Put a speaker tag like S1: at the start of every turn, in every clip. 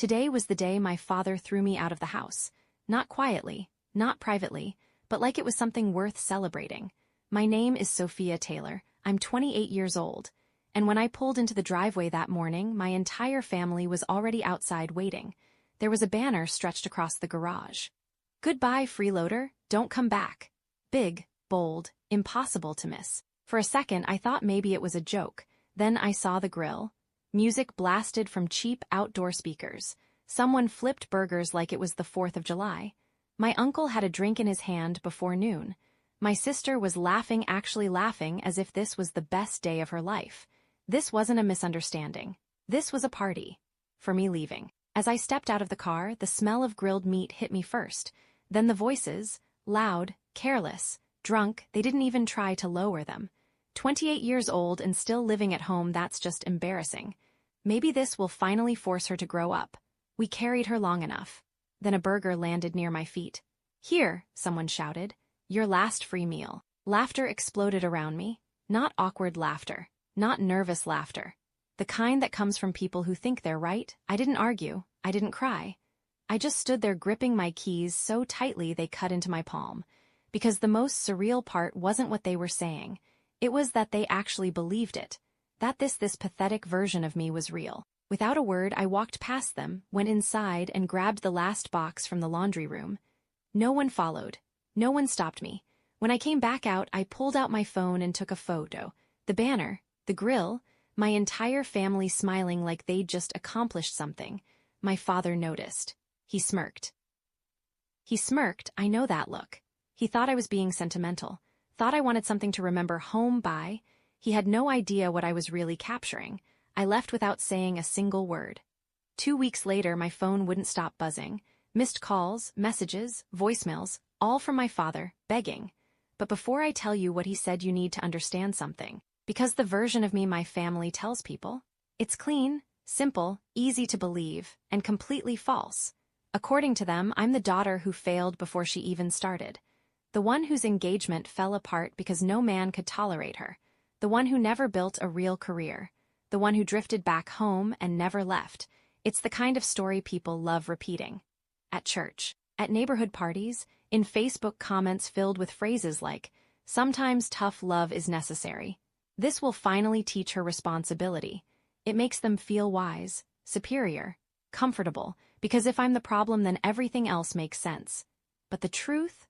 S1: Today was the day my father threw me out of the house. Not quietly, not privately, but like it was something worth celebrating. My name is Sophia Taylor. I'm 28 years old. And when I pulled into the driveway that morning, my entire family was already outside waiting. There was a banner stretched across the garage. "Goodbye, freeloader, don't come back." Big, bold, impossible to miss. For a second I thought maybe it was a joke. Then I saw the grill. Music blasted from cheap outdoor speakers. Someone flipped burgers like it was the 4th of July. My uncle had a drink in his hand before noon. My sister was laughing, actually laughing, as if this was the best day of her life. This wasn't a misunderstanding. This was a party. For me leaving. As I stepped out of the car, the smell of grilled meat hit me first. Then the voices, loud, careless, drunk, they didn't even try to lower them. 28 years old and still living at home, that's just embarrassing. Maybe this will finally force her to grow up. We carried her long enough. Then a burger landed near my feet. "Here," someone shouted. "Your last free meal." Laughter exploded around me. Not awkward laughter. Not nervous laughter. The kind that comes from people who think they're right. I didn't argue. I didn't cry. I just stood there gripping my keys so tightly they cut into my palm. Because the most surreal part wasn't what they were saying. It was that they actually believed it. That this pathetic version of me was real. Without a word, I walked past them, went inside, and grabbed the last box from the laundry room. No one followed. No one stopped me. When I came back out, I pulled out my phone and took a photo. The banner, the grill, my entire family smiling like they'd just accomplished something. My father noticed. He smirked. I know that look. He thought I was being sentimental. Thought I wanted something to remember home by. He had no idea what I was really capturing. I left without saying a single word. 2 weeks later, my phone wouldn't stop buzzing. Missed calls, messages, voicemails, all from my father, begging. But before I tell you what he said, you need to understand something. Because the version of me my family tells people, it's clean, simple, easy to believe, and completely false. According to them, I'm the daughter who failed before she even started. The one whose engagement fell apart because no man could tolerate her. The one who never built a real career. The one who drifted back home and never left. It's the kind of story people love repeating. At church, at neighborhood parties, in Facebook comments filled with phrases like, "Sometimes tough love is necessary." This will finally teach her responsibility. It makes them feel wise, superior, comfortable, because if I'm the problem, then everything else makes sense. But the truth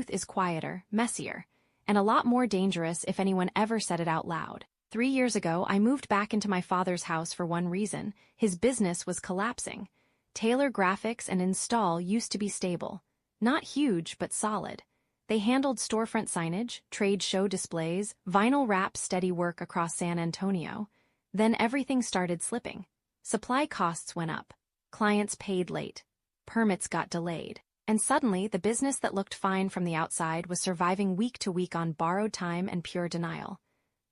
S1: is quieter, messier, and a lot more dangerous if anyone ever said it out loud. 3 years ago, I moved back into my father's house for one reason. His business was collapsing. Taylor Graphics and Install used to be stable. Not huge, but solid. They handled storefront signage, trade show displays, vinyl wrap, steady work across San Antonio. Then everything started slipping. Supply costs went up. Clients paid late. Permits got delayed. And suddenly, the business that looked fine from the outside was surviving week to week on borrowed time and pure denial.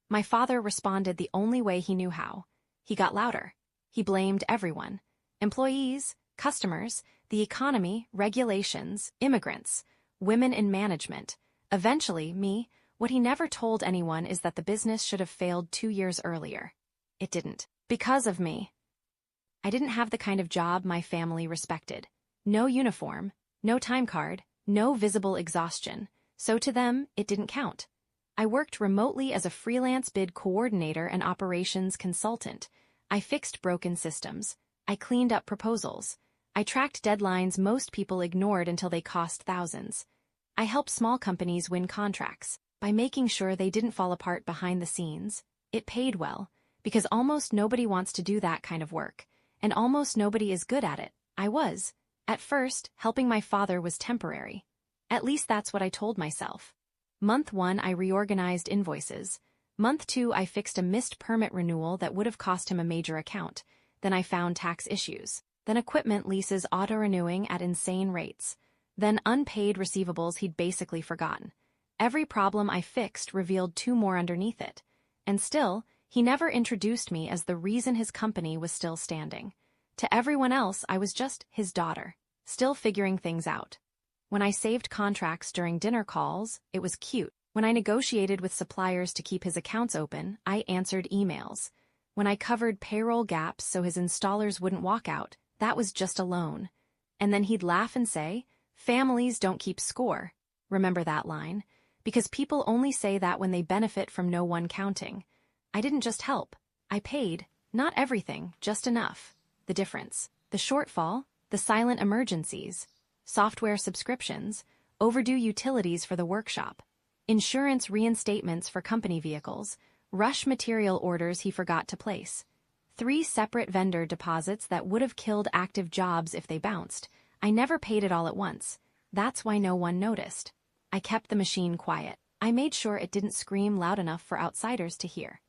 S1: My father responded the only way he knew how. He got louder. He blamed everyone. Employees, customers, the economy, regulations, immigrants, women in management. Eventually, me. What he never told anyone is that the business should have failed 2 years earlier. It didn't. Because of me. I didn't have the kind of job my family respected. No uniform, no time card, no visible exhaustion. So to them, it didn't count. I worked remotely as a freelance bid coordinator and operations consultant. I fixed broken systems. I cleaned up proposals. I tracked deadlines most people ignored until they cost thousands. I helped small companies win contracts by making sure they didn't fall apart behind the scenes. It paid well, because almost nobody wants to do that kind of work, and almost nobody is good at it. I was. At first, helping my father was temporary. At least that's what I told myself. Month 1, I reorganized invoices. Month 2, I fixed a missed permit renewal that would have cost him a major account. Then I found tax issues. Then equipment leases auto-renewing at insane rates. Then unpaid receivables he'd basically forgotten. Every problem I fixed revealed 2 more underneath it. And still, he never introduced me as the reason his company was still standing. To everyone else, I was just his daughter, still figuring things out. When I saved contracts during dinner calls, it was cute. When I negotiated with suppliers to keep his accounts open, I answered emails. When I covered payroll gaps so his installers wouldn't walk out, That was just a loan. And then he'd laugh and say, "Families don't keep score." Remember that line? Because people only say that when they benefit from no one counting. I didn't just help. I paid. Not everything, just enough. The difference. The shortfall, the silent emergencies, software subscriptions, overdue utilities for the workshop, insurance reinstatements for company vehicles, rush material orders he forgot to place. 3 separate vendor deposits that would have killed active jobs if they bounced. I never paid it all at once. That's why no one noticed. I kept the machine quiet. I made sure it didn't scream loud enough for outsiders to hear.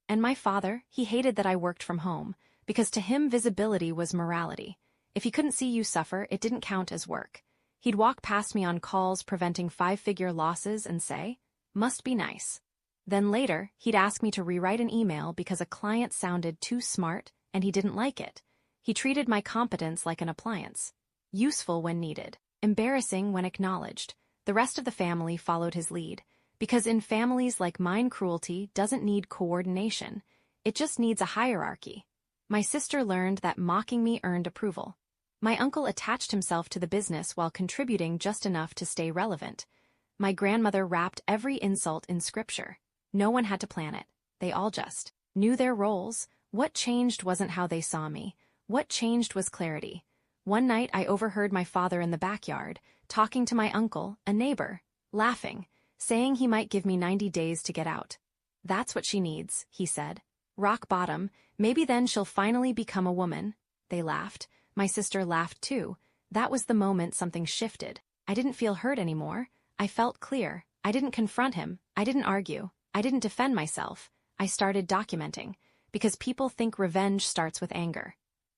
S1: And my father, he hated that I worked from home, because to him visibility was morality. If he couldn't see you suffer, it didn't count as work. He'd walk past me on calls preventing 5-figure losses and say, "Must be nice." Then later, he'd ask me to rewrite an email because a client sounded too smart and he didn't like it. He treated my competence like an appliance. Useful when needed, embarrassing when acknowledged. The rest of the family followed his lead, because in families like mine, cruelty doesn't need coordination. It just needs a hierarchy. My sister learned that mocking me earned approval. My uncle attached himself to the business while contributing just enough to stay relevant. My grandmother wrapped every insult in scripture. No one had to plan it. They all just knew their roles. What changed wasn't how they saw me. What changed was clarity. One night I overheard my father in the backyard, talking to my uncle, a neighbor, laughing, saying he might give me 90 days to get out. "That's what she needs," he said. "Rock bottom, maybe then she'll finally become a woman." They laughed. My sister laughed too. That was the moment something shifted. I didn't feel hurt anymore. I felt clear. I didn't confront him. I didn't argue. I didn't defend myself. I started documenting, because people think revenge starts with anger.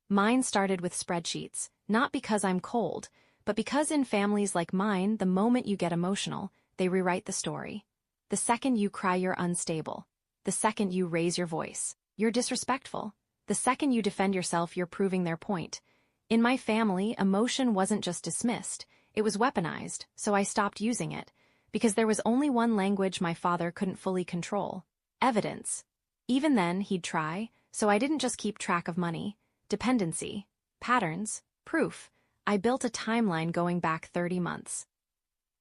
S1: Mine started with spreadsheets, not because I'm cold, but because in families like mine, the moment you get emotional, they rewrite the story. The second you cry, you're unstable. The second you raise your voice, you're disrespectful. The second you defend yourself, you're proving their point. In my family, emotion wasn't just dismissed, it was weaponized, so I stopped using it, because there was only one language my father couldn't fully control: evidence. Even then, he'd try, so I didn't just keep track of money, dependency, patterns, proof. I built a timeline going back 30 months.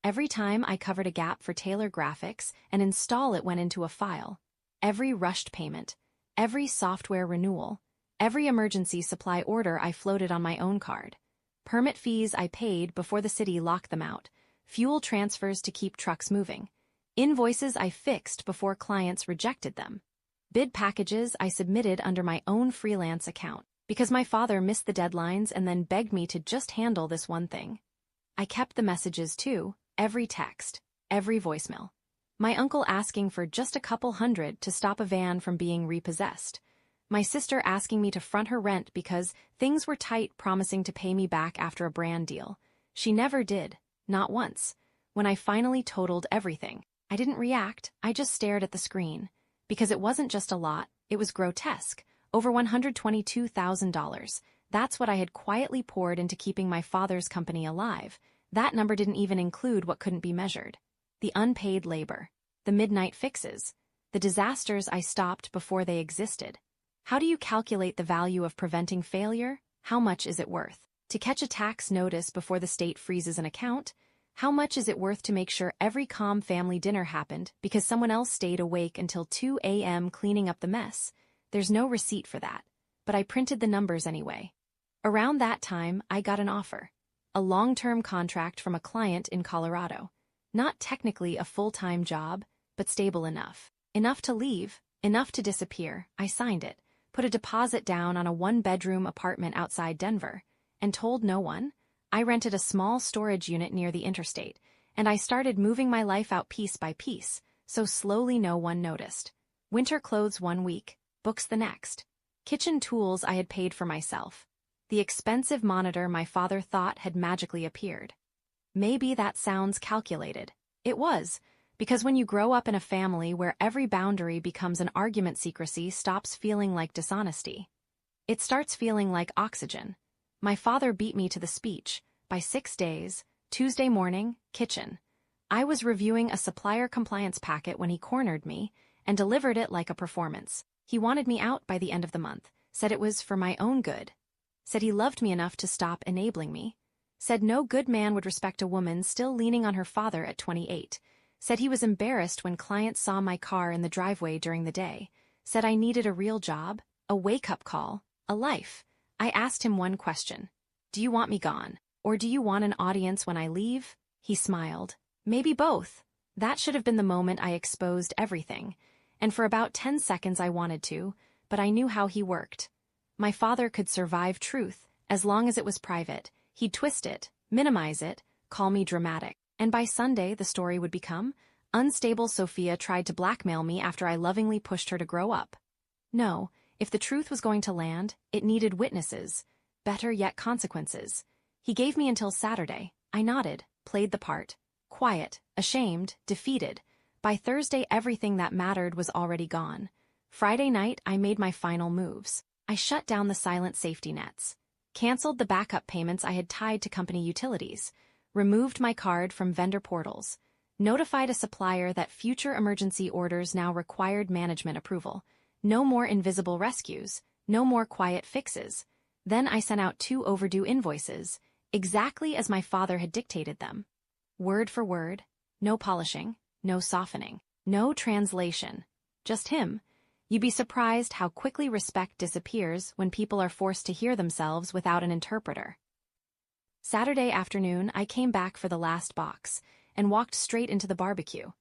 S1: Every time I covered a gap for Taylor Graphics, an install it went into a file. Every rushed payment, every software renewal, every emergency supply order I floated on my own card. Permit fees I paid before the city locked them out. Fuel transfers to keep trucks moving. Invoices I fixed before clients rejected them. Bid packages I submitted under my own freelance account, because my father missed the deadlines and then begged me to just handle this one thing. I kept the messages too, every text, every voicemail. My uncle asking for just a couple hundred to stop a van from being repossessed. My sister asking me to front her rent because things were tight, promising to pay me back after a brand deal. She never did, not once. When I finally totaled everything, I didn't react, I just stared at the screen. Because it wasn't just a lot, it was grotesque. Over $122,000. That's what I had quietly poured into keeping my father's company alive. That number didn't even include what couldn't be measured. The unpaid labor, the midnight fixes, the disasters I stopped before they existed. How do you calculate the value of preventing failure? How much is it worth? To catch a tax notice before the state freezes an account? How much is it worth to make sure every calm family dinner happened because someone else stayed awake until 2 a.m. cleaning up the mess? There's no receipt for that, but I printed the numbers anyway. Around that time, I got an offer. A long-term contract from a client in Colorado. Not technically a full-time job, but stable enough. Enough to leave, enough to disappear. I signed it, put a deposit down on a 1-bedroom apartment outside Denver, and told no one. I rented a small storage unit near the interstate, and I started moving my life out piece by piece, so slowly no one noticed. Winter clothes 1 week, books the next. Kitchen tools I had paid for myself. The expensive monitor my father thought had magically appeared. Maybe that sounds calculated. It was, because when you grow up in a family where every boundary becomes an argument, secrecy stops feeling like dishonesty. It starts feeling like oxygen. My father beat me to the speech. By 6 days, Tuesday morning, kitchen. I was reviewing a supplier compliance packet when he cornered me and delivered it like a performance. He wanted me out by the end of the month, said it was for my own good. Said he loved me enough to stop enabling me. Said no good man would respect a woman still leaning on her father at 28. Said he was embarrassed when clients saw my car in the driveway during the day. Said I needed a real job, a wake-up call, a life. I asked him one question. Do you want me gone? Or do you want an audience when I leave? He smiled. Maybe both. That should have been the moment I exposed everything. And for about 10 seconds I wanted to, but I knew how he worked. My father could survive truth, as long as it was private. He'd twist it, minimize it, call me dramatic. And by Sunday the story would become, unstable Sophia tried to blackmail me after I lovingly pushed her to grow up. No, if the truth was going to land, it needed witnesses. Better yet consequences. He gave me until Saturday. I nodded, played the part. Quiet, ashamed, defeated. By Thursday everything that mattered was already gone. Friday night I made my final moves. I shut down the silent safety nets. Canceled the backup payments I had tied to company utilities. Removed my card from vendor portals. Notified a supplier that future emergency orders now required management approval. No more invisible rescues. No more quiet fixes. Then I sent out 2 overdue invoices, exactly as my father had dictated them. Word for word, no polishing, no softening, no translation. Just him. You'd be surprised how quickly respect disappears when people are forced to hear themselves without an interpreter. Saturday afternoon, I came back for the last box and walked straight into the barbecue.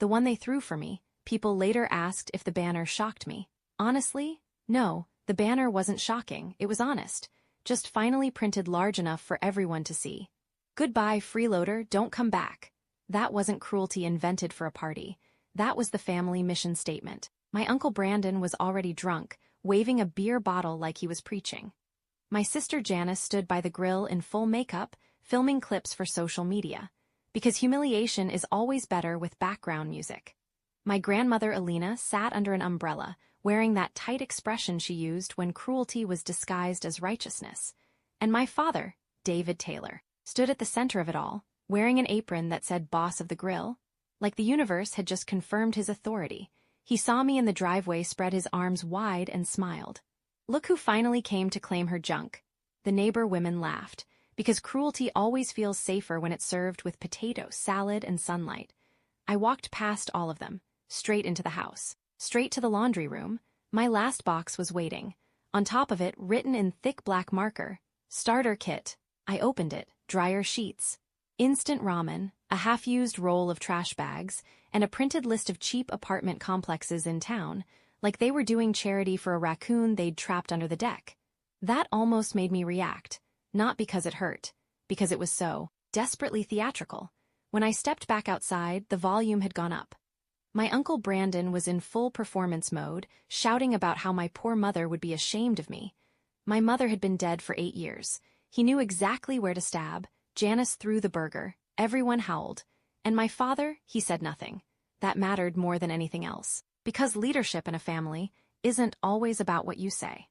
S1: The one they threw for me. People later asked if the banner shocked me. Honestly, no, the banner wasn't shocking, it was honest. Just finally printed large enough for everyone to see. Goodbye, freeloader, don't come back. That wasn't cruelty invented for a party. That was the family mission statement. My Uncle Brandon was already drunk, waving a beer bottle like he was preaching. My sister Janice stood by the grill in full makeup, filming clips for social media. Because humiliation is always better with background music. My grandmother Alina sat under an umbrella, wearing that tight expression she used when cruelty was disguised as righteousness. And my father, David Taylor, stood at the center of it all, wearing an apron that said boss of the grill. Like the universe had just confirmed his authority. He saw me in the driveway, spread his arms wide and smiled. Look who finally came to claim her junk. The neighbor women laughed, because cruelty always feels safer when it's served with potato, salad, and sunlight. I walked past all of them, straight into the house, straight to the laundry room. My last box was waiting. On top of it, written in thick black marker, starter kit. I opened it, dryer sheets, instant ramen, a half-used roll of trash bags, and a printed list of cheap apartment complexes in town, like they were doing charity for a raccoon they'd trapped under the deck. That almost made me react, not because it hurt, because it was so desperately theatrical. When I stepped back outside, the volume had gone up. My Uncle Brandon was in full performance mode, shouting about how my poor mother would be ashamed of me. My mother had been dead for 8 years. He knew exactly where to stab. Janice threw the burger. Everyone howled. And my father, he said nothing. That mattered more than anything else. Because leadership in a family isn't always about what you say.